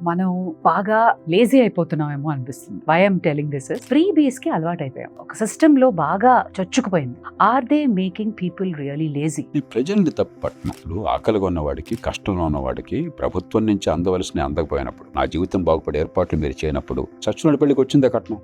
మనం బాగా లేజీ అయిపోతున్నామేమో అనిపిస్తుంది. Why I'm telling this is freebies కి అలవాటు అయిపోయాం. ఒక సిస్టమ్ లో బాగా చొచ్చుకుపోయింది. Are they making people really lazy? ఈ ప్రజల్ని తప్పు పట్టినప్పుడు, ఆకలిగా ఉన్నవాడికి, కష్టంలో ఉన్నవాడికి ప్రభుత్వం నుంచి అందవలసిన అందకపోయినప్పుడు, నా జీవితం బాగుపడే ఏర్పాట్లు మీరు చేయనప్పుడు చచ్చినోడి పెళ్లికి వచ్చిందే కట్నం.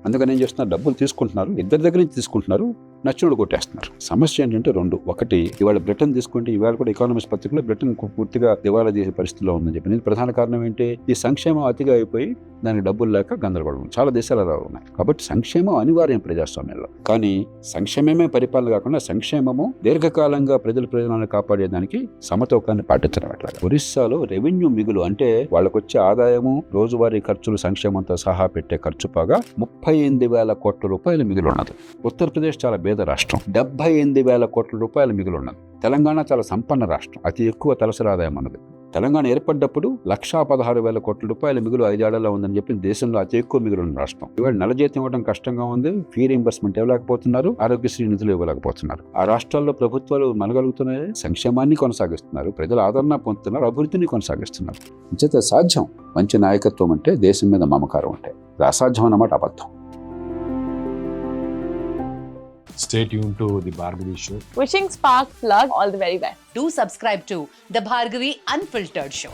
అందుకని ఏం చేస్తున్నారు, డబ్బులు తీసుకుంటున్నారు, ఇద్దరి దగ్గర నుంచి తీసుకుంటున్నారు, నచ్చినోడు కొట్టేస్తున్నారు. సమస్య ఏంటంటే రెండు. ఒకటి, ఇవాళ బ్రిటన్ తీసుకుంటే ఇవాళ కూడా ఎకానమిస్ట్ పత్రికలో బ్రిటన్ పూర్తిగా దివాలా చేసే పరిస్థితిలో ఉందని చెప్పి. ప్రధాన కారణం ఏంటి? ఈ సంక్షేమం అతిగా అయిపోయి దానికి డబ్బులు లేక గందరగోళం. చాలా దేశాలు అలా ఉన్నాయి. కాబట్టి సంక్షేమం అనివార్యం ప్రజాస్వామ్యంలో. కానీ సంక్షేమమే పరిపాలన కాకుండా సంక్షేమము దీర్ఘకాలంగా ప్రజలను కాపాడేదానికి సమతూకాన్ని పాటించడం ఎట్లా. ఒరిస్సాలో రెవెన్యూ మిగులు అంటే వాళ్ళకొచ్చే ఆదాయము, రోజువారీ ఖర్చులు, సంక్షేమంతో సహా పెట్టే ఖర్చు పాగా 38,000 కోట్ల రూపాయలు మిగులు ఉన్నది. ఉత్తరప్రదేశ్ చాలా పేద రాష్ట్రం, 78,000 కోట్ల రూపాయలు మిగులు ఉన్నది. తెలంగాణ చాలా సంపన్న రాష్ట్రం, అతి ఎక్కువ తలసరి ఆదాయం ఉన్నది. తెలంగాణ ఏర్పడ్డప్పుడు 1,16,000 కోట్ల రూపాయల మిగులు 5 ఏళ్లలో ఉందని చెప్పి దేశంలో అతి ఎక్కువ మిగులు ఉన్న రాష్ట్రం. ఇవాళ నెల జీతం ఇవ్వడం కష్టంగా ఉంది, ఫీ రీయింబర్స్మెంట్ ఇవ్వలేకపోతున్నారు, ఆరోగ్యశ్రీ నిధులు ఇవ్వలేకపోతున్నారు. ఆ రాష్ట్రాల్లో ప్రభుత్వాలు మనగలుగుతున్నాయి, సంక్షేమాన్ని కొనసాగిస్తున్నారు, ప్రజల ఆదరణ పొందుతున్నారు, అభివృద్ధిని కొనసాగిస్తున్నారు. అంచేత సాధ్యం. మంచి నాయకత్వం అంటే దేశం మీద మమకారం అంటే. ఇది అసాధ్యం అన్నమాట అబద్ధం. Stay tuned to The Bhargavi Show. Wishing Spark Plug all the very best. Do subscribe to The Bhargavi Unfiltered Show.